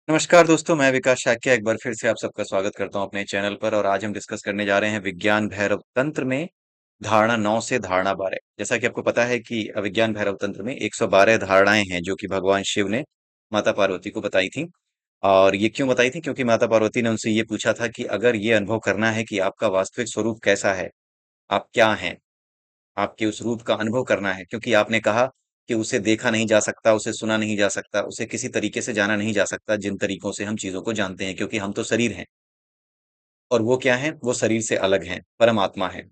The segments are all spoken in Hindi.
नमस्कार दोस्तों, मैं विकास शाक्य एक बार फिर से आप सबका स्वागत करता हूं अपने चैनल पर। और आज हम डिस्कस करने जा रहे हैं विज्ञान भैरव तंत्र में धारणा 9 से धारणा 12। जैसा कि आपको पता है कि विज्ञान भैरव तंत्र में 112 धारणाएं हैं जो कि भगवान शिव ने माता पार्वती को बताई थी। और ये क्यों बताई थी? क्योंकि माता पार्वती ने उनसे ये पूछा था कि अगर ये अनुभव करना है कि आपका वास्तविक स्वरूप कैसा है, आप क्या हैं, आपके उस रूप का अनुभव करना है। क्योंकि आपने कहा कि उसे देखा नहीं जा सकता, उसे सुना नहीं जा सकता, उसे किसी तरीके से जाना नहीं जा सकता जिन तरीकों से हम चीजों को जानते हैं, क्योंकि हम तो शरीर हैं। और वो क्या है? वो शरीर से अलग हैं, परमात्मा है।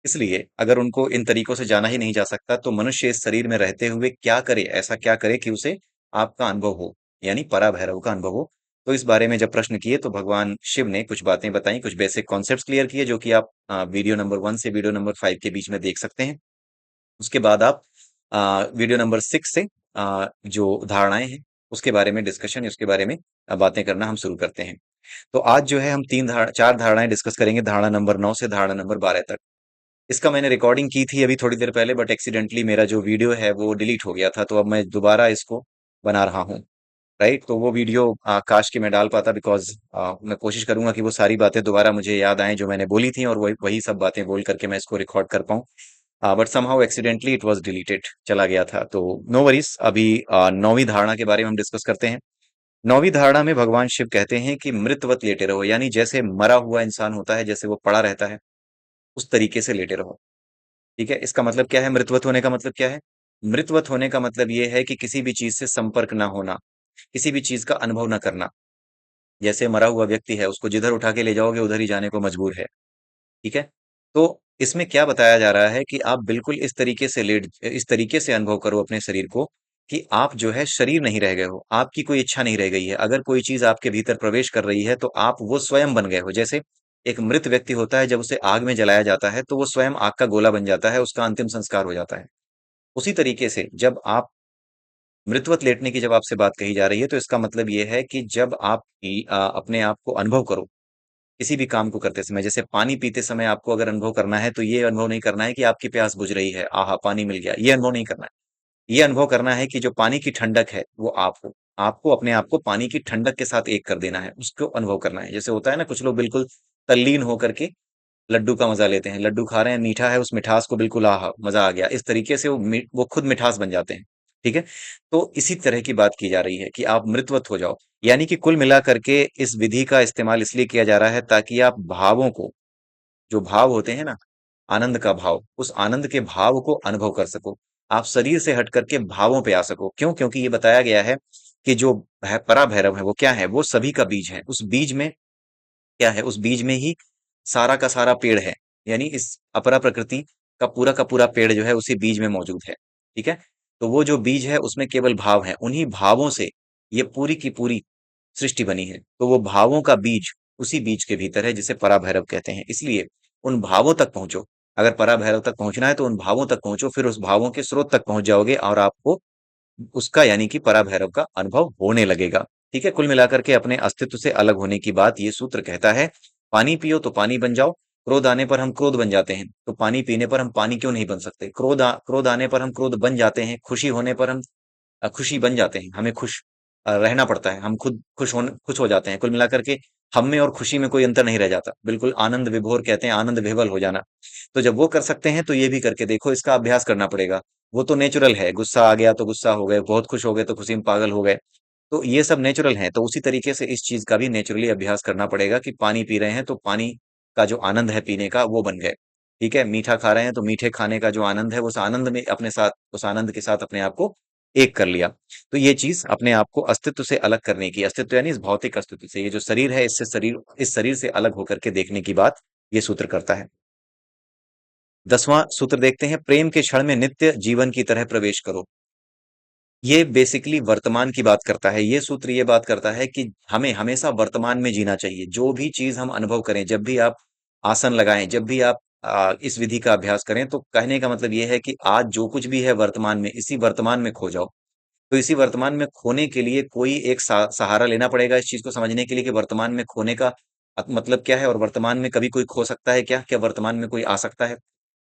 इसलिए अगर उनको इन तरीकों से जाना ही नहीं जा सकता तो मनुष्य इस शरीर में रहते हुए क्या करे, ऐसा क्या करे कि उसे आपका अनुभव हो, यानी पराभैरव का अनुभव हो। तो इस बारे में जब प्रश्न किए तो भगवान शिव ने कुछ बातें बताई, कुछ बेसिक कॉन्सेप्ट्स क्लियर किए, जो कि आप वीडियो नंबर 1 से वीडियो नंबर 5 के बीच में देख सकते हैं। उसके बाद आप वीडियो नंबर 6 से जो धारणाएं हैं उसके बारे में डिस्कशन, उसके बारे में बातें करना हम शुरू करते हैं। तो आज जो है हम चार धारणाएं डिस्कस करेंगे, धारणा नंबर 9 से धारणा नंबर 12 तक। इसका मैंने रिकॉर्डिंग की थी अभी थोड़ी देर पहले, बट एक्सीडेंटली मेरा जो वीडियो है वो डिलीट हो गया था, तो अब मैं दोबारा इसको बना रहा हूँ। राइट, तो वो वीडियो काश कि मैं डाल पाता, बिकॉज मैं कोशिश करूंगा कि वो सारी बातें दोबारा मुझे याद आएं जो मैंने बोली थी, और वही वही सब बातें बोल करके मैं इसको रिकॉर्ड कर पाऊं। But somehow accidentally it was deleted, चला गया था। तो नो वरीज, अभी नौवीं धारणा के बारे में हम डिस्कस करते हैं। नौवीं धारणा में भगवान शिव कहते हैं कि मृतवत लेटे रहो, यानी जैसे मरा हुआ इंसान होता है, जैसे वो पड़ा रहता है, उस तरीके से लेटे रहो। ठीक है, इसका मतलब क्या है? मृतवत होने का मतलब क्या है? मृतवत होने का मतलब ये है कि किसी भी चीज से संपर्क ना होना, किसी भी चीज का अनुभव ना करना। जैसे मरा हुआ व्यक्ति है, उसको जिधर उठा के ले जाओगे उधर ही जाने को मजबूर है। ठीक है, तो इसमें क्या बताया जा रहा है कि आप बिल्कुल इस तरीके से अनुभव करो अपने शरीर को कि आप जो है शरीर नहीं रह गए हो, आपकी कोई इच्छा नहीं रह गई है। अगर कोई चीज आपके भीतर प्रवेश कर रही है तो आप वो स्वयं बन गए हो। जैसे एक मृत व्यक्ति होता है, जब उसे आग में जलाया जाता है तो वो स्वयं आग का गोला बन जाता है, उसका अंतिम संस्कार हो जाता है। उसी तरीके से जब आप मृतवत लेटने की जब आपसे बात कही जा रही है तो इसका मतलब ये है कि जब आप अपने आप को अनुभव करो किसी भी काम को करते समय। जैसे पानी पीते समय आपको अगर अनुभव करना है तो ये अनुभव नहीं करना है कि आपकी प्यास बुझ रही है, आहा पानी मिल गया, ये अनुभव नहीं करना है। ये अनुभव करना है कि जो पानी की ठंडक है वो आप हो। आपको अपने आप को पानी की ठंडक के साथ एक कर देना है, उसको अनुभव करना है। जैसे होता है ना, कुछ लोग बिल्कुल तल्लीन होकर के लड्डू का मजा लेते हैं, लड्डू खा रहे हैं, मीठा है, उस मिठास को बिल्कुल आहा मजा आ गया, इस तरीके से वो खुद मिठास बन जाते हैं। ठीक है, तो इसी तरह की बात की जा रही है कि आप मृतवत हो जाओ। यानी कि कुल मिला करके इस विधि का इस्तेमाल इसलिए किया जा रहा है ताकि आप भावों को, जो भाव होते हैं ना, आनंद का भाव, उस आनंद के भाव को अनुभव कर सको। आप शरीर से हट करके भावों पे आ सको। क्यों? क्योंकि ये बताया गया है कि जो परा भैरव है वो क्या है? वो सभी का बीज है। उस बीज में क्या है? उस बीज में ही सारा का सारा पेड़ है। यानी इस अपरा प्रकृति का पूरा पेड़ जो है उसी बीज में मौजूद है। ठीक है, तो वो जो बीज है उसमें केवल भाव है, उन्हीं भावों से ये पूरी की पूरी सृष्टि बनी है। तो वो भावों का बीज उसी बीज के भीतर है, जिसे पराभैरव कहते हैं। इसलिए उन भावों तक पहुंचो। अगर पराभैरव तक पहुंचना है तो उन भावों तक पहुंचो, फिर उस भावों के स्रोत तक पहुंच जाओगे और आपको उसका, यानी कि पराभैरव का अनुभव होने लगेगा। ठीक है, कुल मिलाकर के अपने अस्तित्व से अलग होने की बात ये सूत्र कहता है। पानी पियो तो पानी बन जाओ। क्रोध आने पर हम क्रोध बन जाते हैं, तो पानी पीने पर हम पानी क्यों नहीं बन सकते? क्रोध आने पर हम क्रोध बन जाते हैं, खुशी होने पर हम खुशी बन जाते हैं। हमें खुश रहना पड़ता है, हम खुद खुश हो जाते हैं। कुल मिलाकर के हम में और खुशी में कोई अंतर नहीं रह जाता, बिल्कुल आनंद विभोर कहते हैं, आनंद विह्वल हो जाना। तो जब वो कर सकते हैं तो ये भी करके देखो, इसका अभ्यास करना पड़ेगा। वो तो नेचुरल है, गुस्सा आ गया तो गुस्सा हो गए, बहुत खुश हो गए तो खुशी में पागल हो गए, तो ये सब नेचुरल है। तो उसी तरीके से इस चीज का भी नेचुरली अभ्यास करना पड़ेगा कि पानी पी रहे हैं तो पानी का जो आनंद है पीने का वो बन गए। ठीक है, मीठा खा रहे हैं तो मीठे खाने का जो आनंद है उस आनंद में अपने साथ, उस आनंद के साथ अपने आप को एक कर लिया। तो ये चीज अपने आप को अस्तित्व से अलग करने की, अस्तित्व यानी इस भौतिक अस्तित्व से, ये जो शरीर है इससे शरीर, इस शरीर से अलग होकर के देखने की बात ये सूत्र करता है। 10वां सूत्र देखते हैं, प्रेम के क्षण में नित्य जीवन की तरह प्रवेश करो। ये बेसिकली वर्तमान की बात करता है। ये सूत्र ये बात करता है कि हमें हमेशा वर्तमान में जीना चाहिए। जो भी चीज हम अनुभव करें, जब भी आप आसन लगाएं, जब भी आप इस विधि का अभ्यास करें, तो कहने का मतलब ये है कि आज जो कुछ भी है वर्तमान में, इसी वर्तमान में खो जाओ। तो इसी वर्तमान में खोने के लिए कोई एक सहारा लेना पड़ेगा इस चीज को समझने के लिए कि वर्तमान में खोने का मतलब क्या है, और वर्तमान में कभी कोई खो सकता है क्या? क्या वर्तमान में कोई आ सकता है?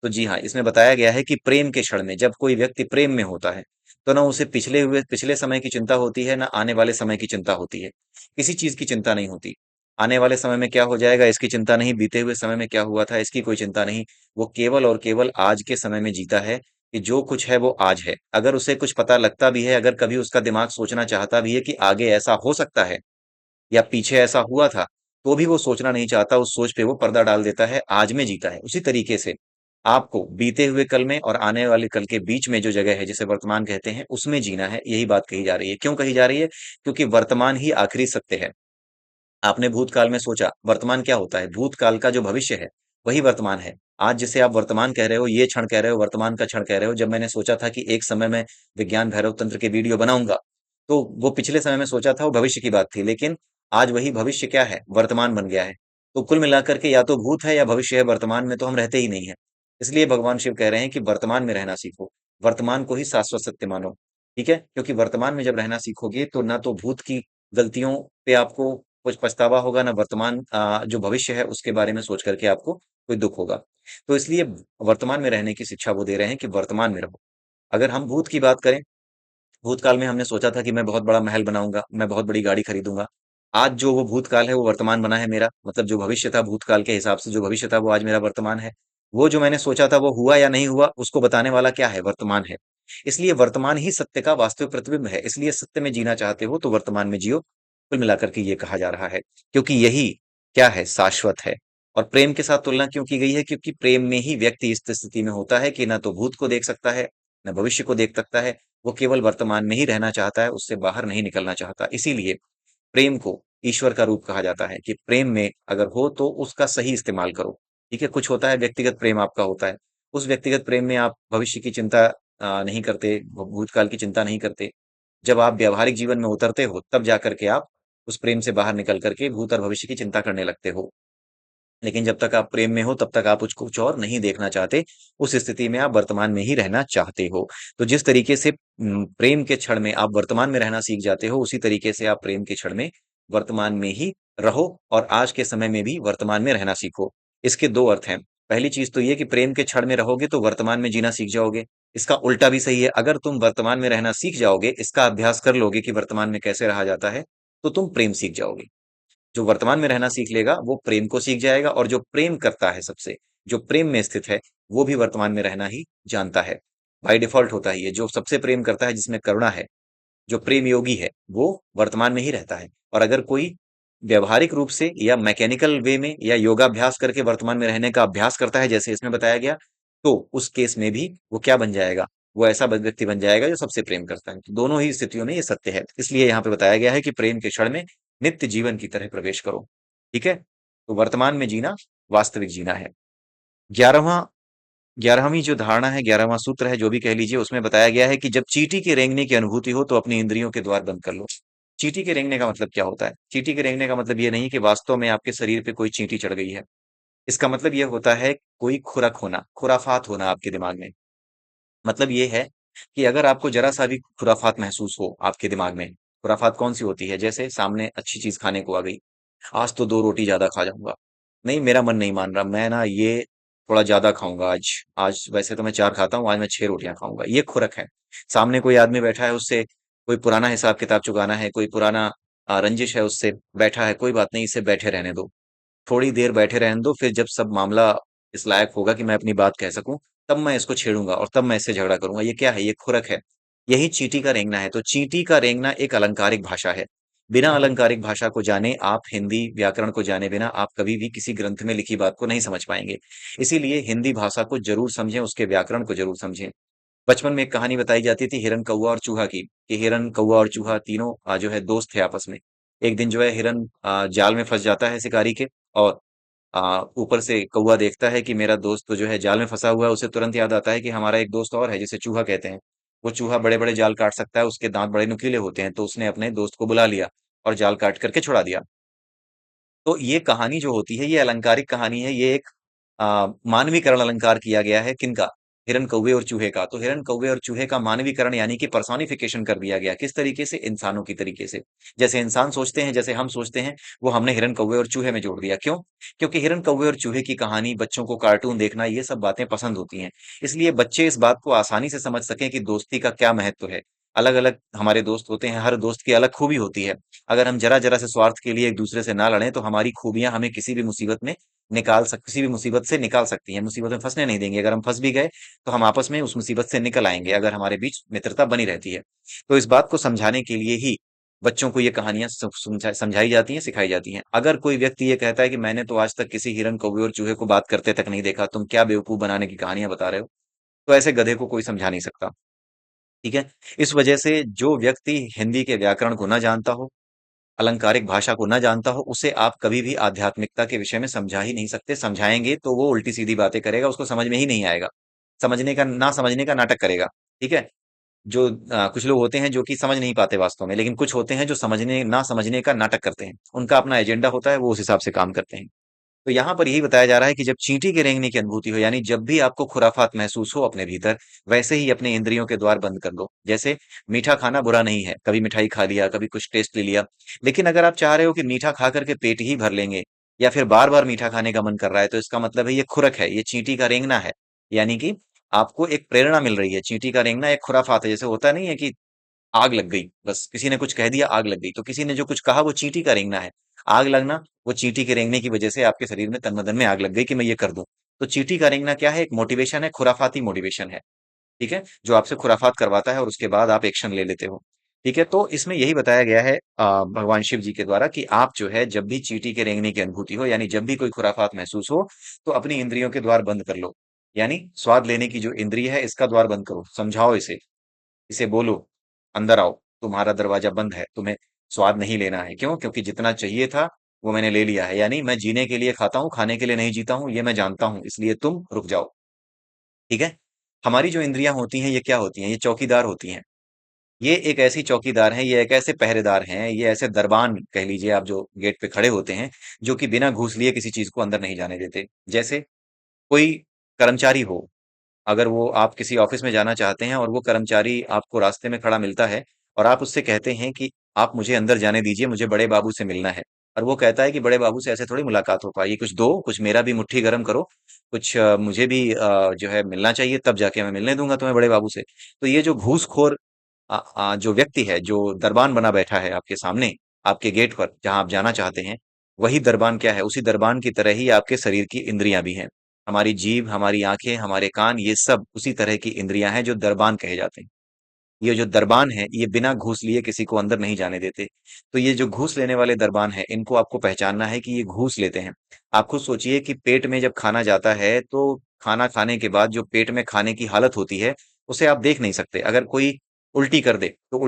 तो जी हाँ, इसमें बताया गया है कि प्रेम के क्षण में, जब कोई व्यक्ति प्रेम में होता है, तो ना उसे पिछले समय की चिंता होती है, ना आने वाले समय की चिंता होती है। किसी चीज की चिंता नहीं होती। आने वाले समय में क्या हो जाएगा इसकी चिंता नहीं, बीते हुए समय में क्या हुआ था इसकी कोई चिंता नहीं। वो केवल और केवल आज के समय में जीता है, कि जो कुछ है वो आज है। अगर उसे कुछ पता लगता भी है, अगर कभी उसका दिमाग सोचना चाहता भी है कि आगे ऐसा हो सकता है या पीछे ऐसा हुआ था, तो भी वो सोचना नहीं चाहता, उस सोच पे वो पर्दा डाल देता है, आज में जीता है। उसी तरीके से आपको बीते हुए कल में और आने वाले कल के बीच में जो जगह है, जिसे वर्तमान कहते हैं, उसमें जीना है। यही बात कही जा रही है। क्यों कही जा रही है? क्योंकि वर्तमान ही आखिरी सत्य है। आपने भूतकाल में सोचा, वर्तमान क्या होता है? भूतकाल का जो भविष्य है, वही वर्तमान है। आज जिसे आप वर्तमान कह रहे हो, ये क्षण कह रहे हो, वर्तमान का क्षण कह रहे हो। जब मैंने सोचा था कि एक समय में विज्ञान भैरव तंत्र के वीडियो बनाऊंगा, तो वो पिछले समय में सोचा था, वो भविष्य की बात थी। लेकिन आज वही भविष्य क्या है? वर्तमान बन गया है। तो कुल मिलाकर के या तो भूत है या भविष्य है, वर्तमान में तो हम रहते ही नहीं है। इसलिए भगवान शिव कह रहे हैं कि वर्तमान में रहना सीखो। वर्तमान को ही शाश्वत सत्य मानो। ठीक है? क्योंकि वर्तमान में जब रहना सीखोगे, तो ना तो भूत की गलतियों पे आपको कुछ पछतावा होगा, ना वर्तमान जो भविष्य है उसके बारे में सोच करके आपको कोई दुख होगा। तो इसलिए वर्तमान में रहने की शिक्षा वो दे रहे हैं कि वर्तमान में रहो। अगर हम भूत की बात करें, भूतकाल में हमने सोचा था कि मैं बहुत बड़ा महल बनाऊंगा, मैं बहुत बड़ी गाड़ी खरीदूंगा। आज जो वो भूतकाल है वो वर्तमान बना है मेरा। मतलब जो भविष्य था भूतकाल के हिसाब से, जो भविष्य था वो आज मेरा वर्तमान है। वो जो मैंने सोचा था वो हुआ या नहीं हुआ, उसको बताने वाला क्या है? वर्तमान है। इसलिए वर्तमान ही सत्य का वास्तविक प्रतिबिंब है। इसलिए सत्य में जीना चाहते हो तो वर्तमान में जियो। कुल मिलाकर के ये कहा जा रहा है, क्योंकि यही क्या है? शाश्वत है। और प्रेम के साथ तुलना क्यों की गई है? क्योंकि प्रेम में ही व्यक्ति इस स्थिति में होता है कि ना तो भूत को देख सकता है, ना भविष्य को देख सकता है। वो केवल वर्तमान में ही रहना चाहता है, उससे बाहर नहीं निकलना चाहता। इसीलिए प्रेम को ईश्वर का रूप कहा जाता है, कि प्रेम में अगर हो तो उसका सही इस्तेमाल करो। ठीक है? कुछ होता है व्यक्तिगत प्रेम आपका होता है। उस व्यक्तिगत प्रेम में आप भविष्य की चिंता नहीं करते, भूतकाल की चिंता नहीं करते। जब आप व्यावहारिक जीवन में उतरते हो, तब जाकर के आप उस प्रेम से बाहर निकल करके भूत और भविष्य की चिंता करने लगते हो। लेकिन जब तक आप प्रेम में हो, तब तक आप कुछ और नहीं देखना चाहते। उस स्थिति में आप वर्तमान में ही रहना चाहते हो। तो जिस तरीके से प्रेम के क्षण में आप वर्तमान में रहना सीख जाते हो, उसी तरीके से आप प्रेम के क्षण में वर्तमान में ही रहो, और आज के समय में भी वर्तमान में रहना सीखो। इसके दो अर्थ हैं। पहली चीज तो ये कि प्रेम के क्षण में रहोगे तो वर्तमान में जीना सीख जाओगे। इसका उल्टा भी सही है। अगर तुम वर्तमान में रहना सीख जाओगे, इसका अभ्यास कर लोगे कि वर्तमान में कैसे रहा जाता है, तो तुम प्रेम सीख जाओगे। जो वर्तमान में रहना सीख लेगा वो प्रेम को सीख जाएगा, और जो प्रेम करता है सबसे, जो प्रेम में स्थित है, वो भी वर्तमान में रहना ही जानता है। बाय डिफॉल्ट होता ही है। जो सबसे प्रेम करता है, जिसमें करुणा है, जो प्रेम योगी है, वो वर्तमान में ही रहता है। और अगर कोई व्यवहारिक रूप से या मैकेनिकल वे में या योगाभ्यास करके वर्तमान में रहने का अभ्यास करता है, जैसे इसमें बताया गया, तो उस केस में भी वो क्या बन जाएगा? वो ऐसा व्यक्ति बन जाएगा जो सबसे प्रेम करता है। तो दोनों ही स्थितियों में ये सत्य है। इसलिए यहाँ पे बताया गया है कि प्रेम के क्षण में नित्य जीवन की तरह प्रवेश करो। ठीक है? तो वर्तमान में जीना वास्तविक जीना है। 11वां 11वीं जो धारणा है, 11वां सूत्र है, जो भी कह लीजिए, उसमें बताया गया है कि जब चींटी के रेंगने की अनुभूति हो, तो अपनी इंद्रियों के द्वार बंद कर लो। चींटी के रेंगने का मतलब क्या होता है? चींटी के रेंगने का मतलब ये नहीं कि वास्तव में आपके शरीर पे कोई चींटी चढ़ गई है। इसका मतलब ये होता है कोई खुरक होना, खुराफात होना आपके दिमाग में। मतलब ये है कि अगर आपको जरा सा भी खुराफात महसूस हो आपके दिमाग में, खुराफात कौन सी होती है? जैसे सामने अच्छी चीज खाने को आ गई, आज तो 2 रोटी ज़्यादा खा जाऊँगा। नहीं, मेरा मन नहीं मान रहा, मैं ना ये थोड़ा ज़्यादा खाऊँगा आज। आज वैसे तो मैं 4 खाता हूँ, आज मैं 6 रोटियाँ खाऊँगा। ये खुरक है। सामने कोई आदमी बैठा है, उससे कोई पुराना हिसाब-किताब चुकाना है, कोई पुराना रंजिश है उससे, बैठा है, कोई बात नहीं, इसे बैठे रहने दो। थोड़ी देर बैठे रहने दो, फिर जब सब मामला इस लायक होगा कि मैं अपनी बात कह सकूँ, तब मैं इसको छेड़ूँगा और तब मैं इससे झगड़ा करूँगा। ये क्या है? ये खुरक है। यही चींटी का रेंगना है। तो चींटी का रेंगना एक अलंकारिक भाषा है। बिना अलंकारिक भाषा को जाने, आप हिंदी व्याकरण को जाने बिना, आप कभी भी किसी ग्रंथ में लिखी बात को नहीं समझ पाएंगे। इसीलिए हिंदी भाषा को जरूर समझें, उसके व्याकरण को जरूर समझें। बचपन में एक कहानी बताई जाती थी हिरन कौवा और चूहा की, कि हिरन कौवा और चूहा तीनों जो है दोस्त थे आपस में। एक दिन जो है हिरन जाल में फंस जाता है शिकारी के, और ऊपर से कौवा देखता है कि मेरा दोस्त तो जो है जाल में फंसा हुआ है। उसे तुरंत याद आता है कि हमारा एक दोस्त और है, जिसे चूहा कहते हैं। वो चूहा बड़े बड़े जाल काट सकता है, उसके दांत बड़े नुकीले होते हैं। तो उसने अपने दोस्त को बुला लिया और जाल काट करके छुड़ा दिया। तो ये कहानी जो होती है, ये अलंकारिक कहानी है। ये एक मानवीकरण अलंकार किया गया है, किनका? हिरन कौवे और चूहे का। तो हिरन कौवे और चूहे का मानवीकरण यानी कि पर्सोनिफिकेशन कर दिया गया। किस तरीके से? इंसानों की तरीके से। जैसे इंसान सोचते हैं, जैसे हम सोचते हैं, वो हमने हिरन कौवे और चूहे में जोड़ दिया। क्यों? क्योंकि हिरन कौवे और चूहे की कहानी, बच्चों को कार्टून देखना, ये सब बातें पसंद होती हैं। इसलिए बच्चे इस बात को आसानी से समझ सकें कि दोस्ती का क्या महत्व है। अलग अलग हमारे दोस्त होते हैं, हर दोस्त की अलग खूबी होती है। अगर हम जरा जरा से स्वार्थ के लिए एक दूसरे से ना लड़ें तो हमारी खूबियां हमें किसी भी मुसीबत से निकाल सकती हैं, मुसीबत में फंसने नहीं देंगे। अगर हम फंस भी गए तो हम आपस में उस मुसीबत से निकल आएंगे, अगर हमारे बीच मित्रता बनी रहती है। तो इस बात को समझाने के लिए ही बच्चों को ये कहानियां समझाई जाती हैं, सिखाई जाती हैं। अगर कोई व्यक्ति ये कहता है कि मैंने तो आज तक किसी हिरन, कौवे और चूहे को बात करते तक नहीं देखा, तुम क्या बेवकूफ बनाने की कहानियां बता रहे हो, तो ऐसे गधे को कोई समझा नहीं सकता। ठीक है। इस वजह से जो व्यक्ति हिंदी के व्याकरण को ना जानता हो, अलंकारिक भाषा को ना जानता हो, उसे आप कभी भी आध्यात्मिकता के विषय में समझा ही नहीं सकते। समझाएंगे तो वो उल्टी सीधी बातें करेगा, उसको समझ में ही नहीं आएगा। समझने का नाटक करेगा। ठीक है। जो कुछ लोग होते हैं जो कि समझ नहीं पाते वास्तव में, लेकिन कुछ होते हैं जो ना समझने का नाटक करते हैं। उनका अपना एजेंडा होता है, वो उस हिसाब से काम करते हैं। तो यहाँ पर यही बताया जा रहा है कि जब चींटी के रेंगने की अनुभूति हो, यानी जब भी आपको खुराफात महसूस हो अपने भीतर, वैसे ही अपने इंद्रियों के द्वार बंद कर लो। जैसे मीठा खाना बुरा नहीं है, कभी मिठाई खा लिया, कभी कुछ टेस्ट ले लिया। लेकिन अगर आप चाह रहे हो कि मीठा खा करके पेट ही भर लेंगे, या फिर बार बार मीठा खाने का मन कर रहा है, तो इसका मतलब है ये खुरक है, ये चींटी का रेंगना है। यानी कि आपको एक प्रेरणा मिल रही है। चींटी का रेंगना एक खुराफात है। जैसे होता नहीं है कि आग लग गई, बस किसी ने कुछ कह दिया, आग लग गई, तो किसी ने जो कुछ कहा वो चींटी का रेंगना है। आग लगना, वो चींटी के रेंगने की वजह से आपके शरीर में, तन बदन में आग लग गई कि मैं ये कर दूं। तो चींटी का रेंगना क्या है? एक मोटिवेशन है, खुराफाती मोटिवेशन है। ठीक है, जो आपसे खुराफात करवाता है और उसके बाद आप एक्शन ले लेते हो। ठीक है, तो इसमें यही बताया गया है भगवान शिव जी के द्वारा कि आप जो है जब भी चींटी के रेंगने की अनुभूति हो, यानी जब भी कोई खुराफात महसूस हो, तो अपनी इंद्रियों के द्वार बंद कर लो। यानी स्वाद लेने की जो इंद्रिय है, इसका द्वार बंद करो, समझाओ इसे, इसे बोलो, अंदर आओ, तुम्हारा दरवाजा बंद है, तुम्हें स्वाद नहीं लेना है। क्यों? क्योंकि जितना चाहिए था वो मैंने ले लिया है। यानी मैं जीने के लिए खाता हूँ, खाने के लिए नहीं जीता हूँ, ये मैं जानता हूँ, इसलिए तुम रुक जाओ। ठीक है। हमारी जो इंद्रियां होती हैं, ये क्या होती हैं? ये चौकीदार होती हैं। ये एक ऐसी चौकीदार हैं, ये एक ऐसे पहरेदार हैं, ये ऐसे दरबान कह लीजिए आप, जो गेट पे खड़े होते हैं, जो कि बिना घूस लिए किसी चीज को अंदर नहीं जाने देते। जैसे कोई कर्मचारी हो, अगर वो, आप किसी ऑफिस में जाना चाहते हैं और वो कर्मचारी आपको रास्ते में खड़ा मिलता है, और आप उससे कहते हैं कि आप मुझे अंदर जाने दीजिए, मुझे बड़े बाबू से मिलना है। और वो कहता है कि बड़े बाबू से ऐसे थोड़ी मुलाकात हो पाएगी, कुछ दो, कुछ मेरा भी मुट्ठी गर्म करो, कुछ मुझे भी जो है मिलना चाहिए, तब जाके मैं मिलने दूंगा तुम्हें बड़े बाबू से। तो ये जो घूसखोर जो व्यक्ति है, जो दरबान बना बैठा है आपके सामने, आपके गेट पर जहां आप जाना चाहते हैं, वही दरबान क्या है? उसी दरबान की तरह ही आपके शरीर की इंद्रियां भी हैं। हमारी जीभ, हमारी आंखें, हमारे कान, ये सब उसी तरह की इंद्रियां हैं जो दरबान कहे जाते हैं। ये जो दरबान है, ये बिना घूस लिए किसी को अंदर नहीं जाने देते। तो ये जो घूस लेने वाले दरबान है, इनको आपको पहचानना है कि ये घूस लेते हैं। आप खुद सोचिए कि पेट में जब खाना जाता है, तो खाना खाने के बाद जो पेट में खाने की हालत होती है, उसे आप देख नहीं सकते। अगर कोई उल्टी कर दे, तो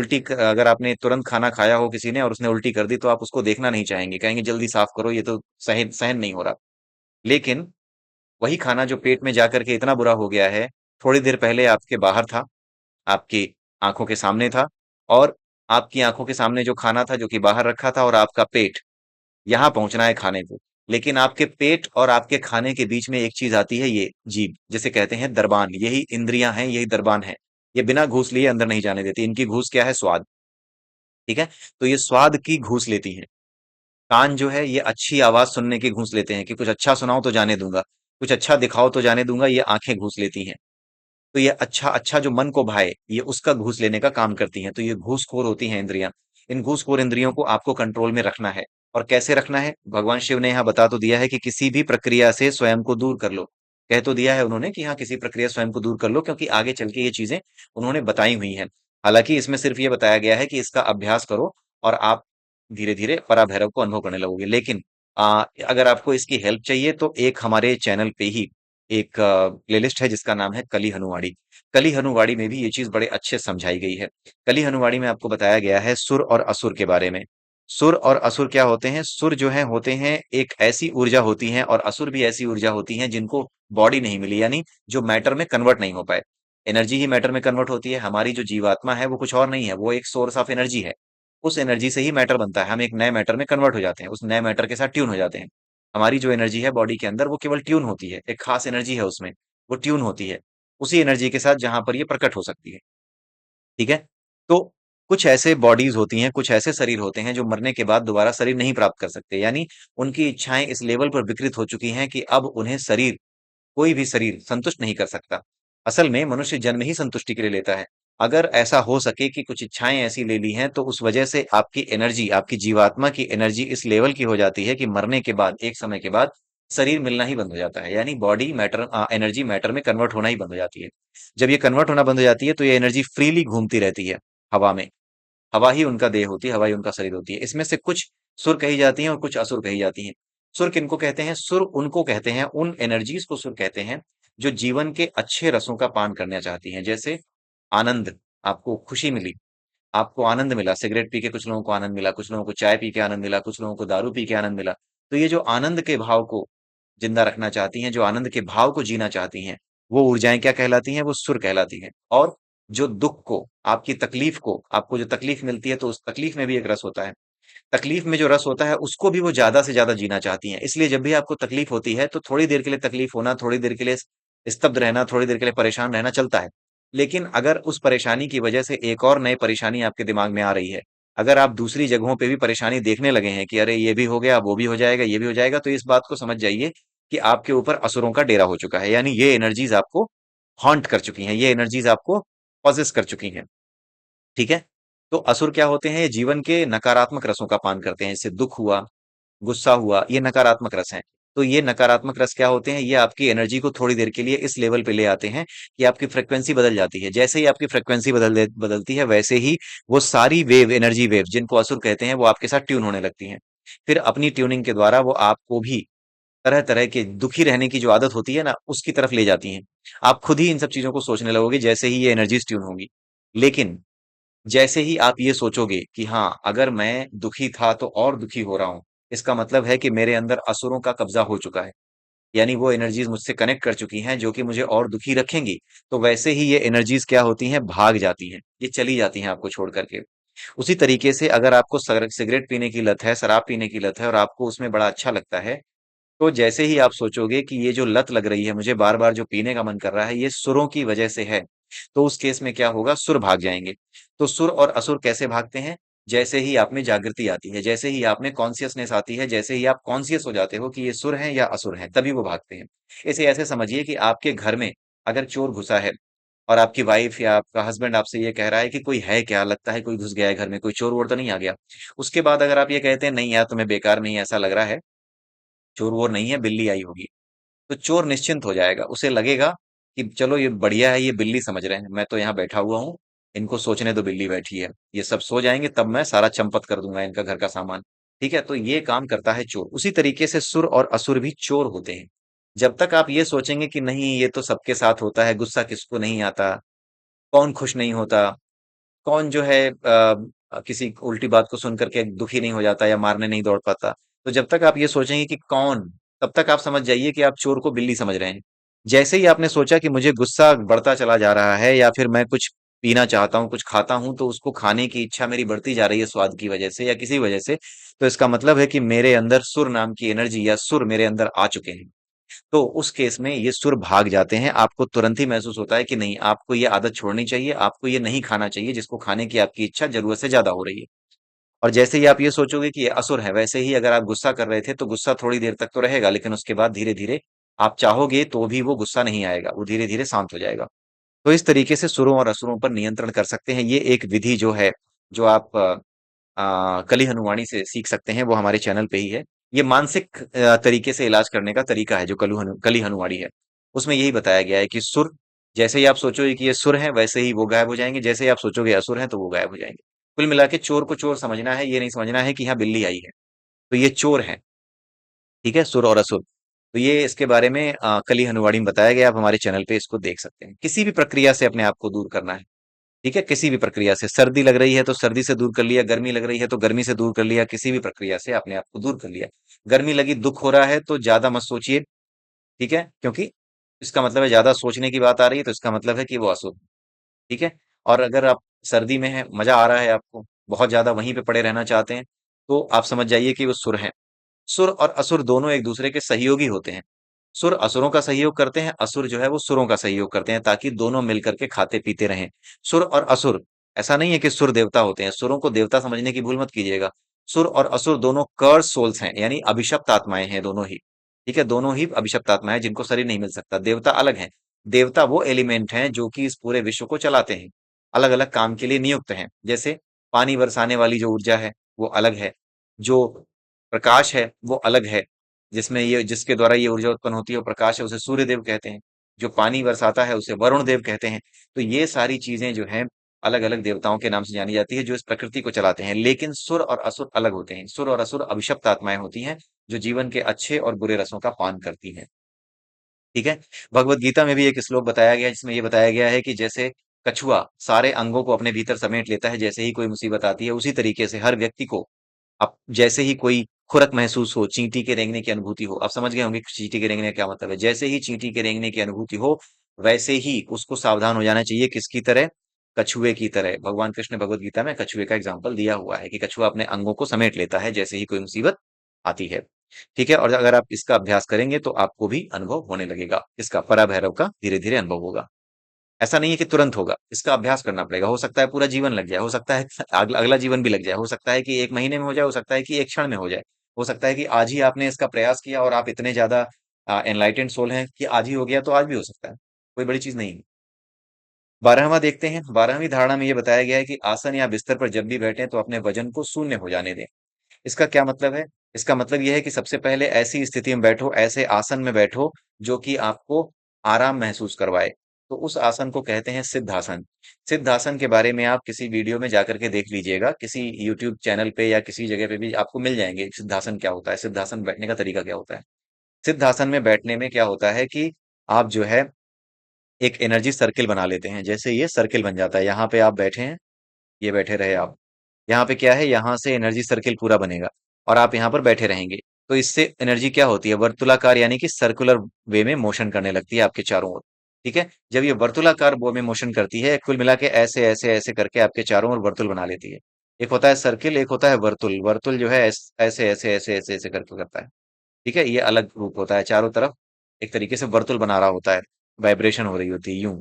अगर आपने तुरंत खाना खाया हो किसी ने और उसने उल्टी कर दी, तो आप उसको देखना नहीं चाहेंगे, कहेंगे जल्दी साफ करो, ये तो सहन सहन नहीं हो रहा। लेकिन वही खाना जो पेट में जाकर के इतना बुरा हो गया है, थोड़ी देर पहले आपके बाहर था, आपकी आंखों के सामने था, और आपकी आंखों के सामने जो खाना था जो कि बाहर रखा था, और आपका पेट, यहाँ पहुंचना है खाने को। लेकिन आपके पेट और आपके खाने के बीच में एक चीज आती है, ये जीभ, जिसे कहते हैं दरबान। यही इंद्रियां हैं, यही दरबान है। ये बिना घूस लिए अंदर नहीं जाने देती। इनकी घूस क्या है? स्वाद। ठीक है। तो ये स्वाद की घूस लेती हैं। कान जो है, ये अच्छी आवाज सुनने की घूस लेते हैं, कि कुछ अच्छा सुनाओ तो जाने दूंगा, कुछ अच्छा दिखाओ तो जाने दूंगा, ये आंखें घूस लेती हैं। तो ये अच्छा अच्छा जो मन को भाए, ये उसका घूस लेने का काम करती हैं। तो ये घूसखोर होती हैं इंद्रियां। इन घूसखोर इंद्रियों को आपको कंट्रोल में रखना है। और कैसे रखना है? भगवान शिव ने यहाँ बता तो दिया है कि किसी भी प्रक्रिया से स्वयं को दूर कर लो। कह तो दिया है उन्होंने कि हाँ, किसी प्रक्रिया से स्वयं को दूर कर लो, क्योंकि आगे चल के ये चीजें उन्होंने बताई हुई हैं। हालांकि इसमें सिर्फ ये बताया गया है कि इसका अभ्यास करो, और आप धीरे धीरे पराभैरव को अनुभव करने लगोगे। लेकिन अगर आपको इसकी हेल्प चाहिए, तो एक हमारे चैनल पे ही एक प्लेलिस्ट है जिसका नाम है कली हनुवाड़ी। कली हनुवाड़ी में भी ये चीज बड़े अच्छे से समझाई गई है। कली हनुवाड़ी में आपको बताया गया है सुर और असुर के बारे में। सुर और असुर क्या होते हैं? सुर जो है होते हैं, एक ऐसी ऊर्जा होती है, और असुर भी ऐसी ऊर्जा होती है जिनको बॉडी नहीं मिली, यानी जो मैटर में कन्वर्ट नहीं हो पाए। एनर्जी ही मैटर में कन्वर्ट होती है। हमारी जो जीवात्मा है वो कुछ और नहीं है, वो एक सोर्स ऑफ एनर्जी है। उस एनर्जी से ही मैटर बनता है। हम एक नए मैटर में कन्वर्ट हो जाते हैं, उस नए मैटर के साथ ट्यून हो जाते हैं। हमारी जो एनर्जी है बॉडी के अंदर, वो केवल ट्यून होती है, एक खास एनर्जी है उसमें, वो ट्यून होती है उसी एनर्जी के साथ जहां पर ये प्रकट हो सकती है। ठीक है। तो कुछ ऐसे बॉडीज होती हैं, कुछ ऐसे शरीर होते हैं जो मरने के बाद दोबारा शरीर नहीं प्राप्त कर सकते। यानी उनकी इच्छाएं इस लेवल पर विकृत हो चुकी हैं कि अब उन्हें शरीर, कोई भी शरीर संतुष्ट नहीं कर सकता। असल में मनुष्य जन्म ही संतुष्टि के लिए लेता है। अगर ऐसा हो सके कि कुछ इच्छाएं ऐसी ले ली हैं तो उस वजह से आपकी एनर्जी, आपकी जीवात्मा की एनर्जी इस लेवल की हो जाती है कि मरने के बाद, एक समय के बाद शरीर मिलना ही बंद हो जाता है, यानी बॉडी मैटर, एनर्जी मैटर में कन्वर्ट होना ही बंद हो जाती है। जब ये कन्वर्ट होना बंद हो जाती है तो ये एनर्जी फ्रीली घूमती रहती है हवा में। हवा ही उनका देह होती है, हवा ही उनका शरीर होती है। इसमें से कुछ सुर कही जाती हैं और कुछ असुर कही जाती हैं। सुर किनको कहते हैं? सुर उनको कहते हैं, उन एनर्जीज को सुर कहते हैं जो जीवन के अच्छे रसों का पान करना चाहती हैं। जैसे आनंद, आपको खुशी मिली, आपको आनंद मिला, सिगरेट पी के कुछ लोगों को आनंद मिला, कुछ लोगों को चाय पी के आनंद मिला, कुछ लोगों को दारू पी के आनंद मिला। तो ये जो आनंद के भाव को जिंदा रखना चाहती हैं, जो आनंद के भाव को जीना चाहती हैं, वो ऊर्जाएं क्या कहलाती हैं? वो सुर कहलाती हैं। और जो दुख को, आपकी तकलीफ को, आपको जो तकलीफ मिलती है तो उस तकलीफ में भी एक रस होता है। तकलीफ में जो रस होता है उसको भी वो ज्यादा से ज्यादा जीना चाहती हैं। इसलिए जब भी आपको तकलीफ होती है तो थोड़ी देर के लिए तकलीफ होना, थोड़ी देर के लिए स्तब्ध रहना, थोड़ी देर के लिए परेशान रहना चलता है। लेकिन अगर उस परेशानी की वजह से एक और नई परेशानी आपके दिमाग में आ रही है, अगर आप दूसरी जगहों पे भी परेशानी देखने लगे हैं कि अरे ये भी हो गया, वो भी हो जाएगा, ये भी हो जाएगा, तो इस बात को समझ जाइए कि आपके ऊपर असुरों का डेरा हो चुका है। यानी ये एनर्जीज आपको हॉन्ट कर चुकी हैं, ये एनर्जीज आपको पॉजेस कर चुकी हैं। ठीक है? तो असुर क्या होते हैं? ये जीवन के नकारात्मक रसों का पान करते हैं। जैसे दुख हुआ, गुस्सा हुआ, ये नकारात्मक रस हैं। तो ये नकारात्मक रस क्या होते हैं? ये आपकी एनर्जी को थोड़ी देर के लिए इस लेवल पे ले आते हैं कि आपकी फ्रिक्वेंसी बदल जाती है। जैसे ही आपकी फ्रिक्वेंसी बदलती है, वैसे ही वो सारी वेव, एनर्जी वेव, जिनको असुर कहते हैं, वो आपके साथ ट्यून होने लगती हैं। फिर अपनी ट्यूनिंग के द्वारा वो आपको भी तरह तरह के दुखी रहने की जो आदत होती है ना, उसकी तरफ ले जाती हैं। आप खुद ही इन सब चीजों को सोचने लगोगे जैसे ही ये एनर्जीज ट्यून होंगी। लेकिन जैसे ही आप ये सोचोगे कि हाँ, अगर मैं दुखी था तो और दुखी हो रहा हूं, इसका मतलब है कि मेरे अंदर असुरों का कब्जा हो चुका है। यानी वो एनर्जीज मुझसे कनेक्ट कर चुकी हैं जो कि मुझे और दुखी रखेंगी। तो वैसे ही ये एनर्जीज क्या होती हैं? भाग जाती हैं, ये चली जाती हैं आपको छोड़ करके। उसी तरीके से अगर आपको सिगरेट पीने की लत है, शराब पीने की लत है और आपको उसमें बड़ा अच्छा लगता है, तो जैसे ही आप सोचोगे कि ये जो लत लग रही है, मुझे बार बार जो पीने का मन कर रहा है, ये सुरों की वजह से है, तो उस केस में क्या होगा? सुर भाग जाएंगे। तो सुर और असुर कैसे भागते हैं? जैसे ही आप में जागृति आती है, जैसे ही आप में कॉन्शियसनेस आती है, जैसे ही आप कॉन्शियस हो जाते हो कि ये सुर हैं या असुर हैं, तभी वो भागते हैं। इसे ऐसे समझिए कि आपके घर में अगर चोर घुसा है और आपकी वाइफ या आपका हस्बैंड आपसे ये कह रहा है कि कोई है क्या, लगता है कोई घुस गया है घर में, कोई चोर वोर तो नहीं आ गया। उसके बाद अगर आप ये कहते हैं नहीं यार, तुम्हें बेकार नहीं ऐसा लग रहा है, चोर वोर नहीं है, बिल्ली आई होगी, तो चोर निश्चिंत हो जाएगा। उसे लगेगा कि चलो ये बढ़िया है, ये बिल्ली समझ रहे हैं, मैं तो यहाँ बैठा हुआ हूँ, इनको सोचने दो बिल्ली बैठी है, ये सब सो जाएंगे तब मैं सारा चंपत कर दूंगा इनका घर का सामान। ठीक है? तो ये काम करता है चोर। उसी तरीके से सुर और असुर भी चोर होते हैं। जब तक आप ये सोचेंगे कि नहीं ये तो सबके साथ होता है, गुस्सा किसको नहीं आता, कौन खुश नहीं होता, कौन जो है किसी उल्टी बात को सुन करके दुखी नहीं हो जाता या मारने नहीं दौड़ पाता, तो जब तक आप ये सोचेंगे कि कौन, तब तक आप समझ जाइए कि आप चोर को बिल्ली समझ रहे हैं। जैसे ही आपने सोचा कि मुझे गुस्सा बढ़ता चला जा रहा है या फिर मैं कुछ पीना चाहता हूँ, कुछ खाता हूं, तो उसको खाने की इच्छा मेरी बढ़ती जा रही है स्वाद की वजह से या किसी वजह से, तो इसका मतलब है कि मेरे अंदर सुर नाम की एनर्जी या सुर मेरे अंदर आ चुके हैं। तो उस केस में ये सुर भाग जाते हैं। आपको तुरंत ही महसूस होता है कि नहीं, आपको ये आदत छोड़नी चाहिए, आपको ये नहीं खाना चाहिए जिसको खाने की आपकी इच्छा जरूरत से ज्यादा हो रही है। और जैसे ही आप ये सोचोगे कि ये असुर है, वैसे ही अगर आप गुस्सा कर रहे थे तो गुस्सा थोड़ी देर तक तो रहेगा, लेकिन उसके बाद धीरे धीरे आप चाहोगे तो भी वो गुस्सा नहीं आएगा, वो धीरे धीरे शांत हो जाएगा। तो इस तरीके से सुरों और असुरों पर नियंत्रण कर सकते हैं। ये एक विधि जो है, जो आप कली हनुवाणी से सीख सकते हैं, वो हमारे चैनल पे ही है। ये मानसिक तरीके से इलाज करने का तरीका है जो कली हनुमाड़ी है। उसमें यही बताया गया है कि सुर, जैसे ही आप सोचोगे कि ये सुर है, वैसे ही वो गायब हो जाएंगे, जैसे ही आप सोचोगे असुर है तो वो गायब हो जाएंगे। कुल मिला के चोर को चोर समझना है, ये नहीं समझना है कि यहाँ बिल्ली आई है तो ये चोर है। ठीक है? सुर और असुर, तो ये इसके बारे में कली हनुवाड़ी में बताया गया। आप हमारे चैनल पे इसको देख सकते हैं। किसी भी प्रक्रिया से अपने आप को दूर करना है। ठीक है? किसी भी प्रक्रिया से, सर्दी लग रही है तो सर्दी से दूर कर लिया, गर्मी लग रही है तो गर्मी से दूर कर लिया, किसी भी प्रक्रिया से अपने आप को दूर कर लिया। गर्मी लगी, दुख हो रहा है तो ज्यादा मत सोचिए। ठीक है? क्योंकि इसका मतलब है ज्यादा सोचने की बात आ रही है, तो इसका मतलब है कि वो अशुभ। ठीक है? और अगर आप सर्दी में है, मजा आ रहा है आपको, बहुत ज्यादा वहीं पे पड़े रहना चाहते हैं, तो आप समझ जाइए कि वो सुर है। सुर और असुर दोनों एक दूसरे के सहयोगी होते हैं। सुर असुरों का सहयोग करते हैं, असुर जो है वो सुरों का सहयोग करते हैं, ताकि दोनों मिलकर के खाते पीते रहें। सुर और असुर, ऐसा नहीं है कि सुर देवता होते हैं, सुरों को देवता समझने की भूल मत कीजिएगा। सुर और असुर दोनों कर्स सोल्स हैं, यानी अभिशप्त आत्माएं हैं दोनों ही। ठीक है? दोनों ही अभिशप्त आत्माएं जिनको शरीर नहीं मिल सकता। देवता अलग हैं। देवता वो एलिमेंट हैं जो कि इस पूरे विश्व को चलाते हैं। अलग अलग काम के लिए नियुक्त हैं। जैसे पानी बरसाने वाली जो ऊर्जा है वो अलग है, जो प्रकाश है वो अलग है, जिसमें ये जिसके द्वारा ये ऊर्जा उत्पन्न होती है वो प्रकाश है, उसे सूर्य देव कहते हैं। जो पानी बरसाता है उसे वरुण देव कहते हैं। तो ये सारी चीजें जो हैं अलग अलग देवताओं के नाम से जानी जाती है, जो इस प्रकृति को चलाते हैं। लेकिन सुर और असुर अलग होते हैं। सुर और असुर अभिशप्त आत्माएं होती हैं, जो जीवन के अच्छे और बुरे रसों का पान करती हैं। ठीक है। भगवत गीता में भी एक श्लोक बताया गया है, जिसमें ये बताया गया है कि जैसे कछुआ सारे अंगों को अपने भीतर समेट लेता है, जैसे ही कोई मुसीबत आती है, उसी तरीके से हर व्यक्ति को अब जैसे ही कोई खुरक महसूस हो, चींटी के रेंगने की अनुभूति हो, आप समझ गए होंगे कि चींटी के रेंगने का क्या मतलब है। जैसे ही चींटी के रेंगने की अनुभूति हो, वैसे ही उसको सावधान हो जाना चाहिए। किसकी तरह? कछुए की तरह। भगवान कृष्ण ने भगवत गीता में कछुए का एग्जाम्पल दिया हुआ है कि कछुआ अपने अंगों को समेट लेता है जैसे ही कोई मुसीबत आती है। ठीक है। और अगर आप इसका अभ्यास करेंगे तो आपको भी अनुभव होने लगेगा, इसका पराभैरव का धीरे धीरे अनुभव होगा। ऐसा नहीं है कि तुरंत होगा, इसका अभ्यास करना पड़ेगा। हो सकता है पूरा जीवन लग जाए, हो सकता है अगला जीवन भी लग जाए, हो सकता है कि 1 महीने में हो जाए, हो सकता है कि एक क्षण में हो जाए, हो सकता है कि आज ही आपने इसका प्रयास किया और आप इतने ज्यादा एनलाइटेंड सोल हैं कि आज ही हो गया, तो आज भी हो सकता है। कोई बड़ी चीज नहीं है। 12वां देखते हैं। 12वीं धारणा में ये बताया गया है कि आसन या बिस्तर पर जब भी बैठे तो अपने वजन को शून्य हो जाने दें। इसका क्या मतलब है? इसका मतलब यह है कि सबसे पहले ऐसी स्थिति में बैठो, ऐसे आसन में बैठो जो कि आपको आराम महसूस करवाए। तो उस आसन को कहते हैं सिद्धासन। सिद्धासन के बारे में आप किसी वीडियो में जाकर के देख लीजिएगा, किसी यूट्यूब चैनल पे या किसी जगह पे भी आपको मिल जाएंगे सिद्धासन क्या होता है, सिद्धासन बैठने का तरीका क्या होता है। सिद्धासन में बैठने में क्या होता है कि आप जो है एक एनर्जी सर्किल बना लेते हैं। जैसे ये सर्किल बन जाता है, यहाँ पे आप बैठे हैं, ये बैठे रहे आप, यहाँ पे क्या है, यहाँ से एनर्जी सर्किल पूरा बनेगा और आप यहाँ पर बैठे रहेंगे। तो इससे एनर्जी क्या होती है, वर्तुलाकार यानी कि सर्कुलर वे में मोशन करने लगती है आपके चारों ओर। ठीक है। जब ये वर्तुलाकार वो में मोशन करती है, कुल मिला के ऐसे ऐसे ऐसे करके आपके चारों ओर वर्तुल बना लेती है। एक होता है सर्किल, एक होता है वर्तुल। वर्तुल जो है ऐसे ऐसे ऐसे ऐसे ऐसे करके करता है। ठीक है। ये अलग रूप होता है, चारों तरफ एक तरीके से वर्तुल बना रहा होता है, वाइब्रेशन हो रही होती है यूं।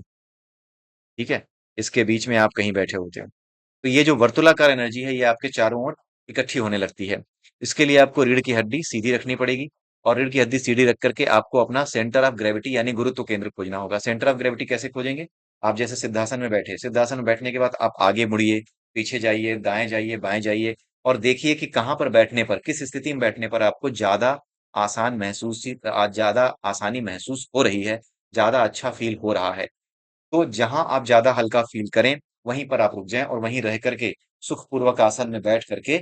ठीक है। इसके बीच में आप कहीं बैठे होते हो। तो ये जो वर्तुलाकार एनर्जी है, ये आपके चारों ओर इकट्ठी होने लगती है। इसके लिए आपको रीढ़ की हड्डी सीधी रखनी पड़ेगी, और रीढ़ की हड्डी सीधी रख करके आपको अपना सेंटर ऑफ ग्रेविटी यानी गुरुत्व केंद्र खोजना होगा। सेंटर ऑफ ग्रेविटी कैसे खोजेंगे? आप जैसे सिद्धासन में बैठे, सिद्धासन में बैठने के बाद आप आगे मुड़िए, पीछे जाइए, दाएं जाइए, बाएं जाइए, और देखिए कि कहाँ पर बैठने पर, किस स्थिति में बैठने पर आपको ज्यादा आसानी महसूस हो रही है, ज्यादा अच्छा फील हो रहा है। तो जहां आप ज्यादा हल्का फील करें, वहीं पर आप रुक जाएं और वहीं रह करके सुखपूर्वक आसन में बैठ करके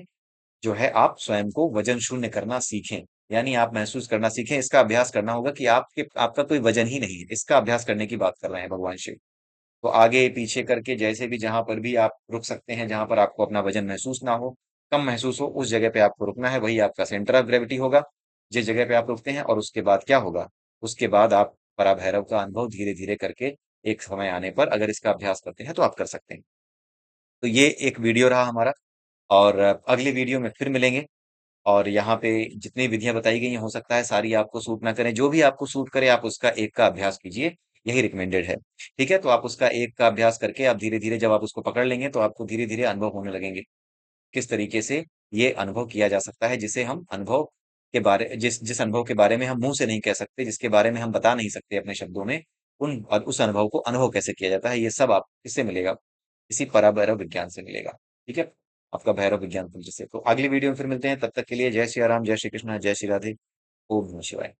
जो है आप स्वयं को वजन शून्य करना सीखें। यानी आप महसूस करना सीखें। इसका अभ्यास करना होगा कि आपका कोई वजन ही नहीं है। इसका अभ्यास करने की बात कर रहे हैं भगवान शिव। तो आगे पीछे करके जैसे भी जहां पर भी आप रुक सकते हैं, जहां पर आपको अपना वजन महसूस ना हो, कम महसूस हो, उस जगह पे आपको रुकना है। वही आपका सेंटर ऑफ ग्रेविटी होगा, जिस जगह पे आप रुकते हैं। और उसके बाद क्या होगा? उसके बाद आप पराभैरव का अनुभव धीरे धीरे करके एक समय आने पर अगर इसका अभ्यास करते हैं तो आप कर सकते हैं। तो ये एक वीडियो रहा हमारा, और अगली वीडियो में फिर मिलेंगे। और यहाँ पे जितनी विधियां बताई गई हैं, हो सकता है सारी आपको सूट ना करें। जो भी आपको सूट करे आप उसका एक का अभ्यास कीजिए, यही रिकमेंडेड है। ठीक है। तो आप उसका एक का अभ्यास करके आप धीरे धीरे जब आप उसको पकड़ लेंगे तो आपको धीरे धीरे अनुभव होने लगेंगे। किस तरीके से ये अनुभव किया जा सकता है, जिसे हम अनुभव के बारे जिस जिस अनुभव के बारे में हम मुंह से नहीं कह सकते, जिसके बारे में हम बता नहीं सकते अपने शब्दों में, उस अनुभव को अनुभव कैसे किया जाता है, ये सब आप इससे मिलेगा, इसी पराभैरव विज्ञान से मिलेगा। ठीक है। आपका भैरव विज्ञान तंत्र से। तो अगली वीडियो में फिर मिलते हैं, तब तक के लिए जय श्री राम, जय श्री कृष्ण, जय श्री राधे। ओम नमः शिवाय।